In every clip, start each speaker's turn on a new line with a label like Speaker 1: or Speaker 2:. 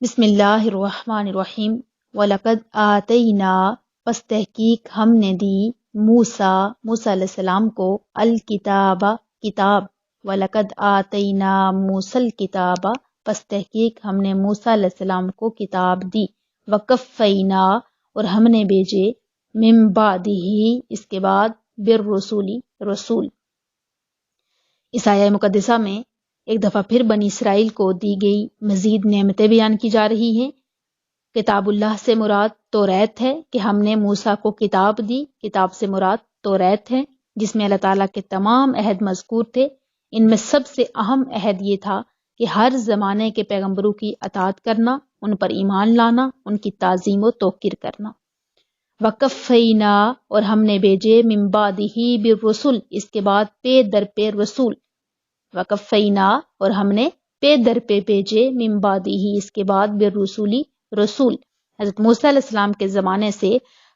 Speaker 1: بسم اللہ الرحمن الرحیم وَلَقَدْ آتَيْنَا پس تحقیق ہم نے دی موسیٰ علیہ السلام کو الکتاب کتاب وَلَقَدْ آتَيْنَا موسیٰ الکتاب پس تحقیق ہم نے موسیٰ علیہ السلام کو کتاب دی وَقَفَّيْنَا اور ہم نے بھیجے من بعدہ اس کے بعد بالرسول رسول۔ اس آیہ مقدسہ میں ایک دفعہ پھر بنی اسرائیل کو دی گئی مزید نعمتیں بیان کی جا رہی ہیں۔ کتاب اللہ سے مراد توریت ہے کہ ہم نے موسیٰ کو کتاب دی، کتاب سے مراد توریت ہے جس میں اللہ تعالیٰ کے تمام عہد مذکور تھے۔ ان میں سب سے اہم عہد یہ تھا کہ ہر زمانے کے پیغمبروں کی اطاعت کرنا، ان پر ایمان لانا، ان کی تعظیم و توقیر کرنا۔ وَقَفَّيْنَا اور ہم نے بھیجے من بعدہ بالرسل اس کے بعد پے در پے رسول۔ وَقَفَّيْنَا اور ہم نے پے در پے بھیجے من بعدہ اس کے بعد بالرسول رسول۔ حضرت موسیٰ علیہ السلام کے زمانے سے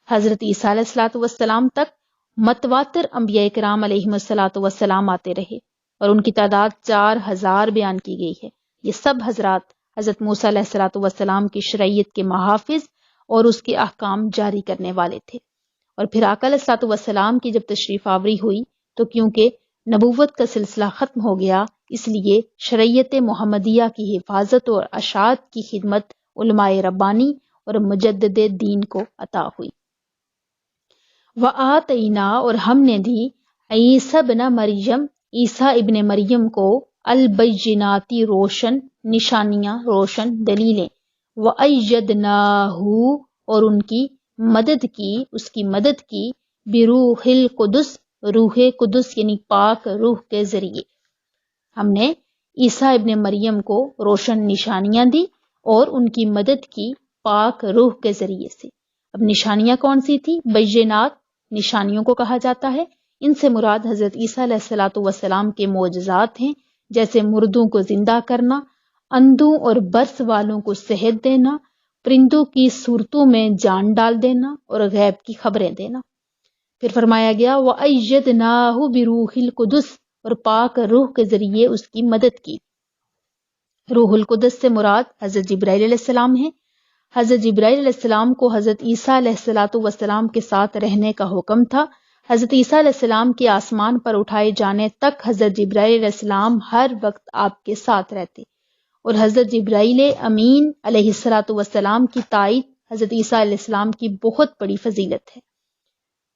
Speaker 1: حضرت عیسیٰ علیہ السلام تک متواتر انبیاء کرام علیہم السلام آتے رہے اور ان کی تعداد 4000 بیان کی گئی ہے۔ یہ سب حضرات حضرت موسیٰ علیہ السلام کی شرعیت کے محافظ اور اس کے احکام جاری کرنے والے تھے۔ اور پھر آقا علیہ السلام کی جب تشریف آوری ہوئی تو کیونکہ نبوت کا سلسلہ ختم ہو گیا، اس لیے شریعت محمدیہ کی حفاظت اور اشاعت کی خدمت علماء ربانی اور مجدد دین کو عطا ہوئی۔ وَآتَيْنَا اور ہم نے دی عیسیٰ ابن مریم عیسیٰ ابن مریم کو البینات روشن نشانیاں، روشن دلیلیں، وَأَيَّدْنَاهُ اور ان کی مدد کی، اس کی مدد کی بروح القدس، روح قدس یعنی پاک روح کے ذریعے۔ ہم نے عیسیٰ ابن مریم کو روشن نشانیاں دی اور ان کی مدد کی پاک روح کے ذریعے سے۔ اب نشانیاں کون سی تھی؟ بینات نشانیوں کو کہا جاتا ہے۔ ان سے مراد حضرت عیسیٰ علیہ السلام کے معجزات ہیں، جیسے مردوں کو زندہ کرنا، اندھوں اور برس والوں کو صحت دینا، پرندوں کی صورتوں میں جان ڈال دینا اور غیب کی خبریں دینا۔ پھر فرمایا گیا وَأَيَّدْنَاهُ بِرُوحِ الْقُدُسِ اور پاک روح کے ذریعے اس کی مدد کی۔ روح القدس سے مراد حضرت جبرائیل علیہ السلام ہیں۔ حضرت جبرائیل علیہ السلام کو حضرت عیسیٰ علیہ السلام کے ساتھ رہنے کا حکم تھا۔ حضرت عیسیٰ علیہ السلام کے آسمان پر اٹھائے جانے تک حضرت جبرائیل علیہ السلام ہر وقت آپ کے ساتھ رہتے، اور حضرت جبرائیل امین علیہ السلام کی تائید حضرت عیسیٰ علیہ السلام کی بہت بڑی فضیلت ہے۔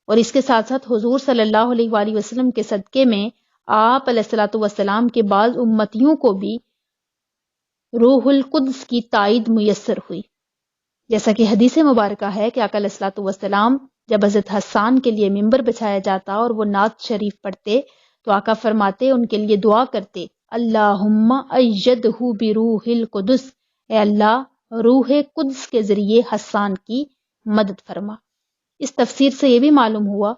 Speaker 1: اور اس کے ساتھ ساتھ حضور صلی اللہ علیہ وآلہ وسلم کے صدقے میں آپ علیہ السلام کے بعض امتیوں کو بھی روح القدس کی تائید میسر ہوئی، جیسا کہ حدیث مبارکہ ہے کہ آقا علیہ السلام جب حضرت حسان کے لیے منبر بچھایا جاتا اور وہ نعت شریف پڑھتے تو آقا فرماتے، ان کے لیے دعا کرتے، اللہم ایدہ بروح القدس، اے اللہ روح قدس کے ذریعے حسان کی مدد فرما۔ اس تفسیر سے یہ بھی معلوم ہوا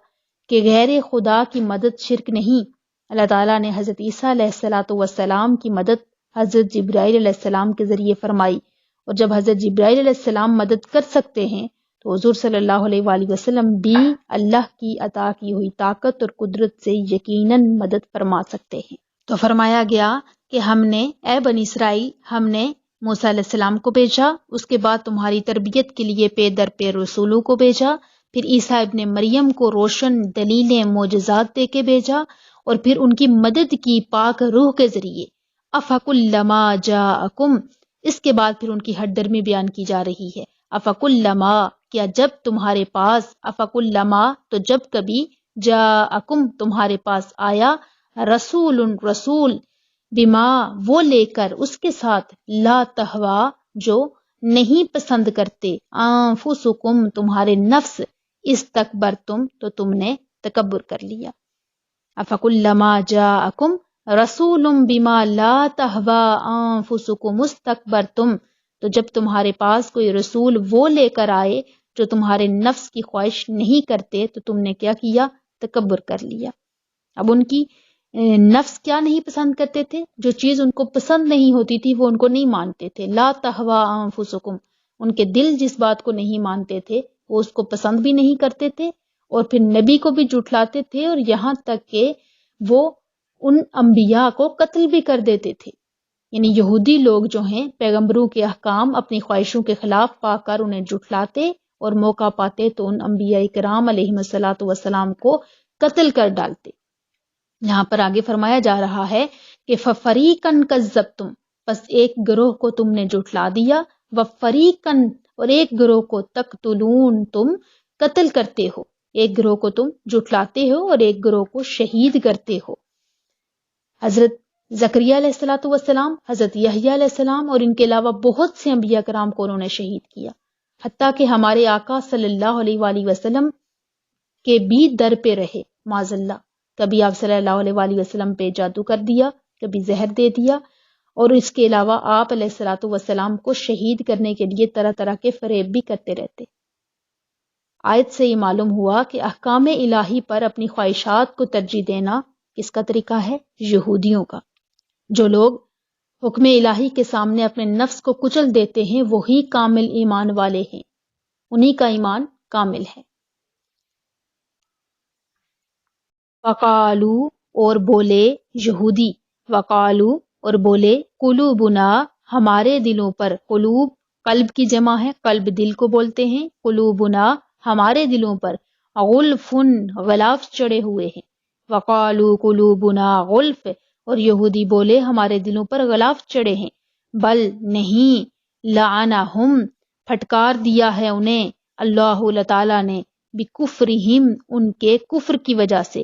Speaker 1: کہ غیر خدا کی مدد شرک نہیں۔ اللہ تعالیٰ نے حضرت عیسیٰ علیہ السلام کی مدد حضرت جبرائیل علیہ السلام کے ذریعے فرمائی، اور جب حضرت جبرائیل علیہ السلام مدد کر سکتے ہیں تو حضور صلی اللہ علیہ وآلہ وسلم بھی اللہ کی عطا کی ہوئی طاقت اور قدرت سے یقیناً مدد فرما سکتے ہیں۔ تو فرمایا گیا کہ ہم نے، اے بنی اسرائیل، ہم نے موسیٰ علیہ السلام کو بھیجا، اس کے بعد تمہاری تربیت کے لیے پے در پے رسولوں کو بھیجا، پھر عیسیٰ ابن مریم کو روشن دلیلیں معجزات دے کے بھیجا، اور پھر ان کی مدد کی پاک روح کے ذریعے۔ افکلما جاءکم، اس کے بعد پھر ان کی ہٹ درمی بیان کی جا رہی ہے۔ افکلما، کیا جب تمہارے پاس، افکلما تو جب کبھی، جاءکم تمہارے پاس آیا، رسول رسول، بما وہ لے کر، اس کے ساتھ، لا تہوا جو نہیں پسند کرتے، انفسکم تمہارے نفس، استکبرتم تو تم نے تکبر کر لیا۔ افکلما جاءکم رسول بما لا تہوا انفسکم استکبرتم، تو جب تمہارے پاس کوئی رسول وہ لے کر آئے جو تمہارے نفس کی خواہش نہیں کرتے تو تم نے کیا کیا؟ تکبر کر لیا۔ اب ان کی نفس کیا نہیں پسند کرتے تھے؟ جو چیز ان کو پسند نہیں ہوتی تھی وہ ان کو نہیں مانتے تھے۔ لا تہوا انفسکم، ان کے دل جس بات کو نہیں مانتے تھے وہ اس کو پسند بھی نہیں کرتے تھے، اور پھر نبی کو بھی جھٹلاتے تھے، اور یہاں تک کہ وہ ان انبیاء کو قتل بھی کر دیتے تھے۔ یعنی یہودی لوگ جو ہیں پیغمبروں کے احکام اپنی خواہشوں کے خلاف پا کر انہیں جھٹلاتے اور موقع پاتے تو ان انبیاء کرام علیہم الصلاۃ والسلام کو قتل کر ڈالتے۔ یہاں پر آگے فرمایا جا رہا ہے کہ فَفَرِيقًا كَذَّبْتُمْ، پس ایک گروہ کو تم نے جھٹلا دیا، وَفَرِيقًا، اور ایک گروہ کو تقتلون، تم قتل کرتے ہو، ایک گروہ کو تم جھٹلاتے ہو اور ایک گروہ کو شہید کرتے ہو۔ حضرت زکریا علیہ الصلوۃ والسلام، حضرت یحییٰ علیہ السلام اور ان کے علاوہ بہت سے انبیاء کرام کو انہوں نے شہید کیا، حتیٰ کہ ہمارے آقا صلی اللہ علیہ وآلہ وسلم کے بھی در پہ رہے معاذ اللہ۔ کبھی آپ صلی اللہ علیہ وآلہ وسلم پہ جادو کر دیا، کبھی زہر دے دیا، اور اس کے علاوہ آپ علیہ الصلوۃ والسلام کو شہید کرنے کے لیے طرح طرح کے فریب بھی کرتے رہتے۔ آیت سے یہ معلوم ہوا کہ احکام الہی پر اپنی خواہشات کو ترجیح دینا کس کا طریقہ ہے؟ یہودیوں کا۔ جو لوگ حکم الہی کے سامنے اپنے نفس کو کچل دیتے ہیں وہی کامل ایمان والے ہیں، انہی کا ایمان کامل ہے۔ وقالو، اور بولے یہودی، وقالو، اور بولے قلوبنا، ہمارے دلوں پر، قلوب قلب کی جمع ہے، قلب دل کو بولتے ہیں، قلوبنا ہمارے دلوں پر، غلفن غلاف چڑھے ہوئے ہیں، وقالو قلوبنا غلف، اور یہودی بولے ہمارے دلوں پر غلاف چڑھے ہیں، بل نہیں، لعنہم پھٹکار دیا ہے انہیں اللہ تعالیٰ نے، بکفرہم ان کے کفر کی وجہ سے،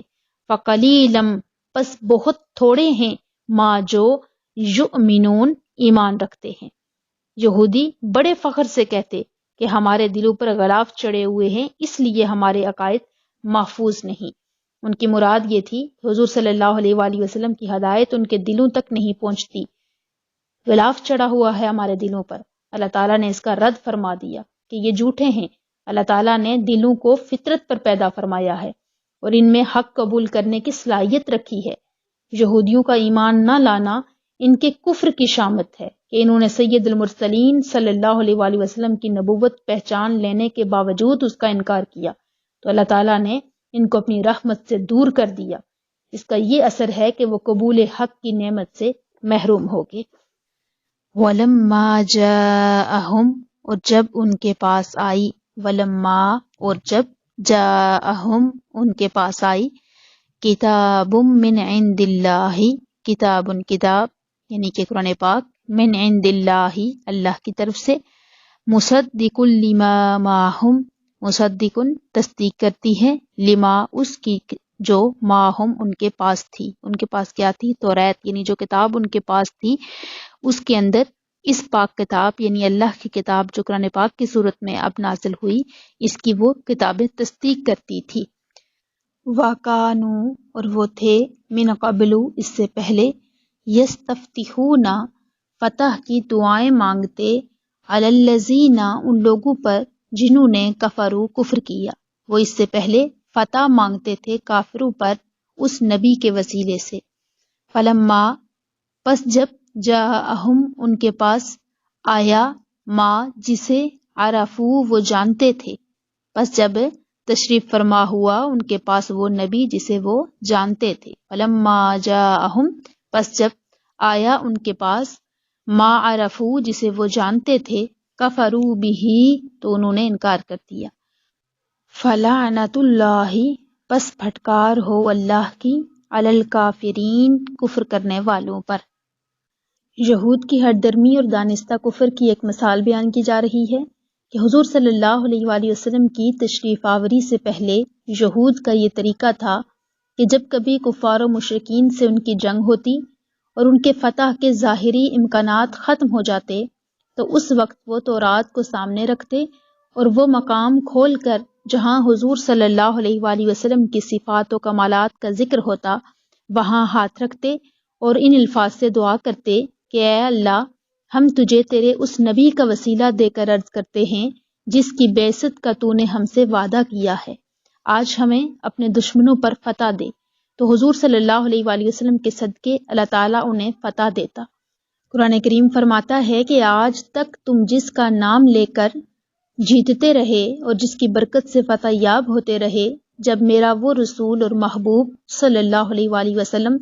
Speaker 1: فقلیلم پس بہت تھوڑے ہیں، ما جو یؤمنون ایمان رکھتے ہیں۔ یہودی بڑے فخر سے کہتے کہ ہمارے دلوں پر غلاف چڑھے ہوئے ہیں، اس لیے ہمارے عقائد محفوظ نہیں۔ ان کی مراد یہ تھی حضور صلی اللہ علیہ وآلہ وسلم کی ہدایت ان کے دلوں تک نہیں پہنچتی، غلاف چڑھا ہوا ہے ہمارے دلوں پر۔ اللہ تعالیٰ نے اس کا رد فرما دیا کہ یہ جھوٹے ہیں۔ اللہ تعالیٰ نے دلوں کو فطرت پر پیدا فرمایا ہے اور ان میں حق قبول کرنے کی صلاحیت رکھی ہے۔ یہودیوں کا ایمان نہ لانا ان کے کفر کی شامت ہے کہ انہوں نے سید المرسلین صلی اللہ علیہ وآلہ وسلم کی نبوت پہچان لینے کے باوجود اس کا انکار کیا، تو اللہ تعالیٰ نے ان کو اپنی رحمت سے دور کر دیا۔ اس کا یہ اثر ہے کہ وہ قبول حق کی نعمت سے محروم ہو گئے۔ وَلَمَّا جَاءَهُمْ، اور جب ان کے پاس آئی، وَلَمَّا اور جب، جَاءَهُمْ ان کے پاس آئی، کتاب من عند اللہ، کتاب کتاب یعنی کہ قرآن پاک، من عند اللہ اللہ کی طرف سے، مصدق لما معہم، مصدق تصدیق کرتی ہے، لما اس کی جو معہم ان کے پاس تھی۔ ان کے پاس کیا تھی؟ توریت، یعنی جو کتاب ان کے پاس تھی اس کے اندر اس پاک کتاب یعنی اللہ کی کتاب جو قرآن پاک کی صورت میں اب نازل ہوئی، اس کی وہ کتابیں تصدیق کرتی تھی۔ وَكَانُوا اور وہ تھے، من قبل اس سے پہلے، یستفتحون فتح کی دعائیں مانگتے، علی الذین ان لوگوں پر جنہوں نے کفروا کفر کیا، وہ اس سے پہلے فتح مانگتے تھے کافروں پر اس نبی کے وسیلے سے۔ فلما پس جب جاءہم ان کے پاس آیا، ما جسے عرفو وہ جانتے تھے، پس جب تشریف فرما ہوا ان کے پاس وہ نبی جسے وہ جانتے تھے، فلما جاءہم پس جب آیا ان کے پاس، ما عرفو جسے وہ جانتے تھے، کفروا بہ تو انہوں نے انکار کر دیا۔ فلعنۃ اللہ پس پھٹکار ہو اللہ کی، علی الکافرین کفر کرنے والوں پر۔ یہود کی ہٹ درمی اور دانستہ کفر کی ایک مثال بیان کی جا رہی ہے کہ حضور صلی اللہ علیہ وآلہ وسلم کی تشریف آوری سے پہلے یہود کا یہ طریقہ تھا کہ جب کبھی کفار و مشرکین سے ان کی جنگ ہوتی اور ان کے فتح کے ظاہری امکانات ختم ہو جاتے تو اس وقت وہ تورات کو سامنے رکھتے اور وہ مقام کھول کر جہاں حضور صلی اللہ علیہ وآلہ وسلم کی صفات و کمالات کا ذکر ہوتا وہاں ہاتھ رکھتے اور ان الفاظ سے دعا کرتے کہ اے اللہ، ہم تجھے تیرے اس نبی کا وسیلہ دے کر عرض کرتے ہیں جس کی بعثت کا تو نے ہم سے وعدہ کیا ہے، آج ہمیں اپنے دشمنوں پر فتح دے۔ تو حضور صلی اللہ علیہ وآلہ وسلم کے صدقے اللہ تعالیٰ انہیں فتح دیتا۔ قرآن کریم فرماتا ہے کہ آج تک تم جس کا نام لے کر جیتتے رہے اور جس کی برکت سے فتح یاب ہوتے رہے، جب میرا وہ رسول اور محبوب صلی اللہ علیہ وآلہ وسلم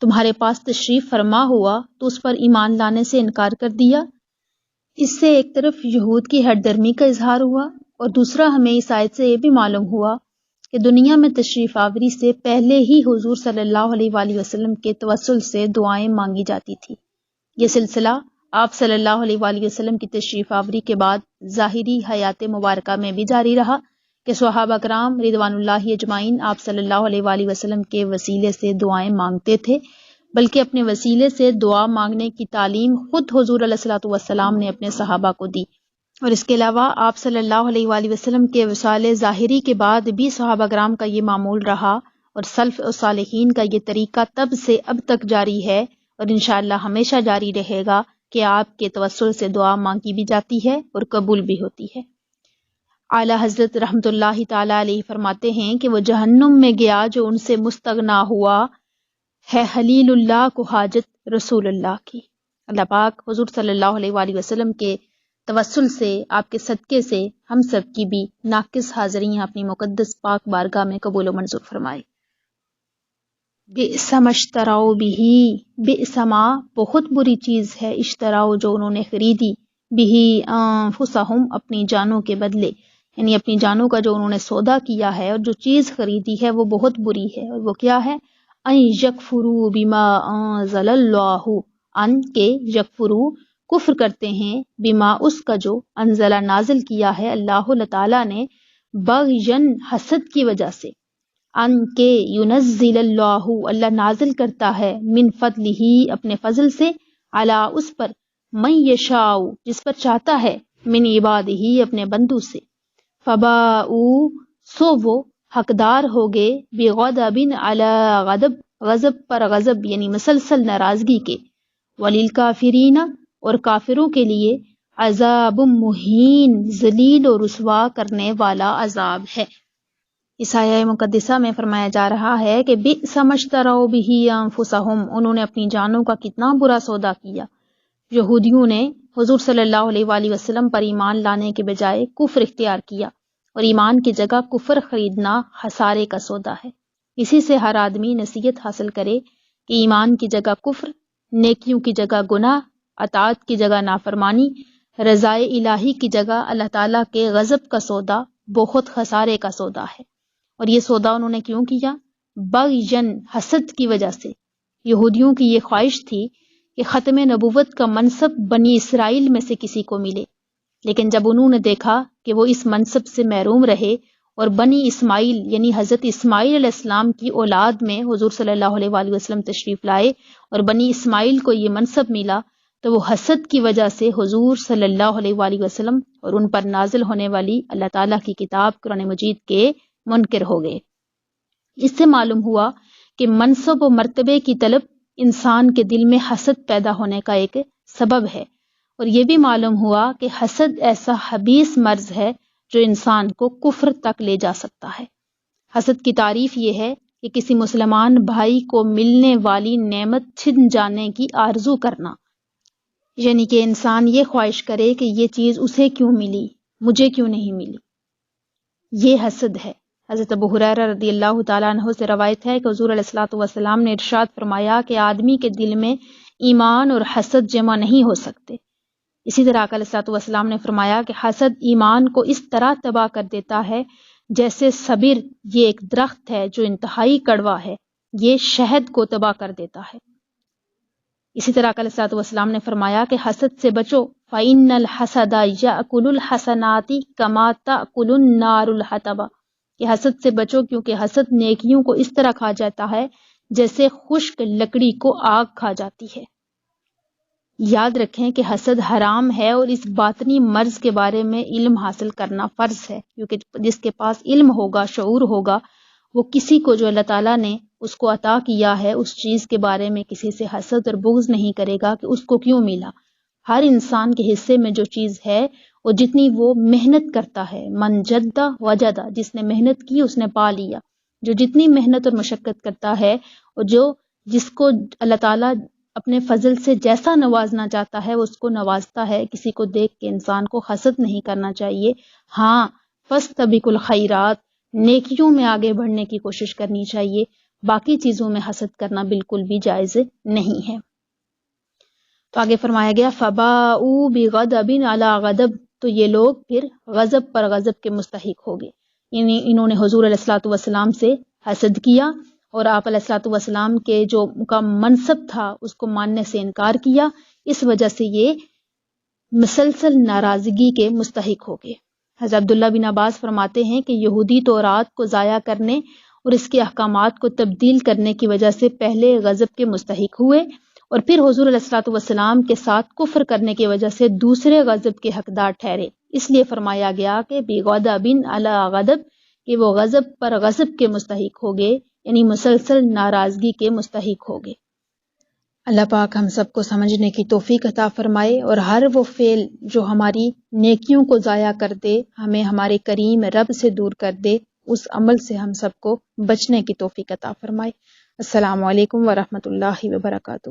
Speaker 1: تمہارے پاس تشریف فرما ہوا تو اس پر ایمان لانے سے انکار کر دیا۔ اس سے ایک طرف یہود کی ہٹ درمی کا اظہار ہوا اور دوسرا ہمیں اس آیت سے یہ بھی معلوم ہوا کہ دنیا میں تشریف آوری سے پہلے ہی حضور صلی اللہ علیہ وآلہ وسلم کے توسل سے دعائیں مانگی جاتی تھی۔ یہ سلسلہ آپ صلی اللہ علیہ وآلہ وسلم کی تشریف آوری کے بعد ظاہری حیات مبارکہ میں بھی جاری رہا کہ صحابہ کرام رضوان اللہ اجمعین آپ صلی اللہ علیہ وآلہ وسلم کے وسیلے سے دعائیں مانگتے تھے، بلکہ اپنے وسیلے سے دعا مانگنے کی تعلیم خود حضور علیہ الصلوۃ والسلام نے اپنے صحابہ کو دی۔ اور اس کے علاوہ آپ صلی اللہ علیہ وآلہ وسلم کے وصال ظاہری کے بعد بھی صحابہ کرام کا یہ معمول رہا اور سلف و صالحین کا یہ طریقہ تب سے اب تک جاری ہے اور انشاءاللہ ہمیشہ جاری رہے گا کہ آپ کے توسل سے دعا مانگی بھی جاتی ہے اور قبول بھی ہوتی ہے۔ اعلیٰ حضرت رحمۃ اللہ تعالیٰ علیہ فرماتے ہیں کہ وہ جہنم میں گیا جو ان سے مستغنا ہوا ہے خلیل اللہ کو حاجت رسول اللہ کی۔ اللہ پاک حضور صلی اللہ علیہ وآلہ وسلم کے توسل سے، آپ کے صدقے سے ہم سب کی بھی ناقص حاضریاں اپنی مقدس پاک بارگاہ میں قبول و منظور فرمائے۔ بئس ما اشتروا بہ، بئس ما بہت بری چیز ہے، اشتراؤ جو انہوں نے خریدی، بہ انفسہم اپنی جانوں کے بدلے، یعنی اپنی جانوں کا جو انہوں نے سودا کیا ہے اور جو چیز خریدی ہے وہ بہت بری ہے، اور وہ کیا ہے؟ ان یکفروا بما انزل اللہ، ان کے یکفروا کفر کرتے ہیں، بما اس کا جو انزلہ نازل کیا ہے اللہ تعالیٰ نے، بغین حسد کی وجہ سے، ان کے ینزل اللہ اللہ نازل کرتا ہے، من فضلہ اپنے فضل سے، علی اس پر، من یشاء جس پر چاہتا ہے، من عبادہ اپنے بندوں سے، فباؤ سو وہ حقدار ہو گئے، بغضب علی غضب غضب پر غضب یعنی مسلسل ناراضگی کے، وللکافرین اور کافروں کے لیے عذاب مہین ذلیل و رسوا کرنے والا عذاب ہے۔ اس آیہ مقدسہ میں فرمایا جا رہا ہے کہ بئس ما اشتروا بہ انفسہم، انہوں نے اپنی جانوں کا کتنا برا سودا کیا۔ یہودیوں نے حضور صلی اللہ علیہ وآلہ وسلم پر ایمان لانے کے بجائے کفر اختیار کیا اور ایمان کی جگہ کفر خریدنا خسارے کا سودا ہے۔ اسی سے ہر آدمی نصیحت حاصل کرے کہ ایمان کی جگہ کفر، نیکیوں کی جگہ گناہ، اطاعت کی جگہ نافرمانی، رضائے الہی کی جگہ اللہ تعالیٰ کے غضب کا سودا بہت خسارے کا سودا ہے۔ اور یہ سودا انہوں نے کیوں کیا؟ بغین حسد کی وجہ سے۔ یہودیوں کی یہ خواہش تھی کہ ختم نبوت کا منصب بنی اسرائیل میں سے کسی کو ملے، لیکن جب انہوں نے دیکھا کہ وہ اس منصب سے محروم رہے اور بنی اسماعیل یعنی حضرت اسماعیل علیہ السلام کی اولاد میں حضور صلی اللہ علیہ وآلہ وسلم تشریف لائے اور بنی اسماعیل کو یہ منصب ملا، تو وہ حسد کی وجہ سے حضور صلی اللہ علیہ وآلہ وسلم اور ان پر نازل ہونے والی اللہ تعالیٰ کی کتاب قرآن مجید کے منکر ہو گئے۔ اس سے معلوم ہوا کہ منصب و مرتبے کی طلب انسان کے دل میں حسد پیدا ہونے کا ایک سبب ہے، اور یہ بھی معلوم ہوا کہ حسد ایسا خبیث مرض ہے جو انسان کو کفر تک لے جا سکتا ہے۔ حسد کی تعریف یہ ہے کہ کسی مسلمان بھائی کو ملنے والی نعمت چھن جانے کی آرزو کرنا، یعنی کہ انسان یہ خواہش کرے کہ یہ چیز اسے کیوں ملی، مجھے کیوں نہیں ملی، یہ حسد ہے۔ حضرت ابو ہریرہ رضی اللہ تعالیٰ عنہ سے روایت ہے کہ حضور علیہ الصلوۃ والسلام نے ارشاد فرمایا کہ آدمی کے دل میں ایمان اور حسد جمع نہیں ہو سکتے۔ اسی طرح علیہ الصلوۃ والسلام نے فرمایا کہ حسد ایمان کو اس طرح تباہ کر دیتا ہے جیسے صبر، یہ ایک درخت ہے جو انتہائی کڑوا ہے، یہ شہد کو تباہ کر دیتا ہے۔ اسی طرح علیہ الصلوۃ والسلام نے فرمایا کہ حسد سے بچو، فَإِنَّ الْحَسَدَ يَأْكُلُ الْحَسَنَاتِ كَمَا تَأْكُلُ النَّارُ الْحَطَبَ، کہ حسد سے بچو کیونکہ حسد نیکیوں کو اس طرح کھا جاتا ہے جیسے خشک لکڑی کو آگ کھا جاتی ہے۔ یاد رکھیں کہ حسد حرام ہے اور اس باطنی مرض کے بارے میں علم حاصل کرنا فرض ہے، کیونکہ جس کے پاس علم ہوگا، شعور ہوگا، وہ کسی کو جو اللہ تعالیٰ نے اس کو عطا کیا ہے اس چیز کے بارے میں کسی سے حسد اور بغض نہیں کرے گا کہ اس کو کیوں ملا۔ ہر انسان کے حصے میں جو چیز ہے اور جتنی وہ محنت کرتا ہے، من جدہ وجدہ، جس نے محنت کی اس نے پا لیا، جو جتنی محنت اور مشقت کرتا ہے اور جس کو اللہ تعالیٰ اپنے فضل سے جیسا نوازنا چاہتا ہے وہ اس کو نوازتا ہے۔ کسی کو دیکھ کے انسان کو حسد نہیں کرنا چاہیے، ہاں فاستبقوا الخیرات، نیکیوں میں آگے بڑھنے کی کوشش کرنی چاہیے، باقی چیزوں میں حسد کرنا بالکل بھی جائز نہیں ہے۔ تو آگے فرمایا گیا فَبَاءُوا بِغَضَبٍ عَلَىٰ غَضَبٍ، تو یہ لوگ پھر غضب پر غضب کے مستحق ہو گئے، یعنی انہوں نے حضور علیہ الصلوۃ والسلام سے حسد کیا اور آپ علیہ الصلوۃ والسلام کے جو کا منصب تھا اس کو ماننے سے انکار کیا، اس وجہ سے یہ مسلسل ناراضگی کے مستحق ہو گئے۔ حضرت عبداللہ بن عباس فرماتے ہیں کہ یہودی تورات کو ضائع کرنے اور اس کے احکامات کو تبدیل کرنے کی وجہ سے پہلے غضب کے مستحق ہوئے، اور پھر حضور علیہ الصلوۃ والسلام کے ساتھ کفر کرنے کی وجہ سے دوسرے غضب کے حقدار ٹھہرے۔ اس لیے فرمایا گیا کہ بِغَضَبٍ عَلَىٰ غَضَبٍ، کہ وہ غضب پر غضب کے مستحق ہو گئے، یعنی مسلسل ناراضگی کے مستحق ہو گئے۔ اللہ پاک ہم سب کو سمجھنے کی توفیق عطا فرمائے، اور ہر وہ فعل جو ہماری نیکیوں کو ضائع کر دے، ہمیں ہمارے کریم رب سے دور کر دے، اس عمل سے ہم سب کو بچنے کی توفیق عطا فرمائے۔ السلام علیکم ورحمۃ اللہ وبرکاتہ۔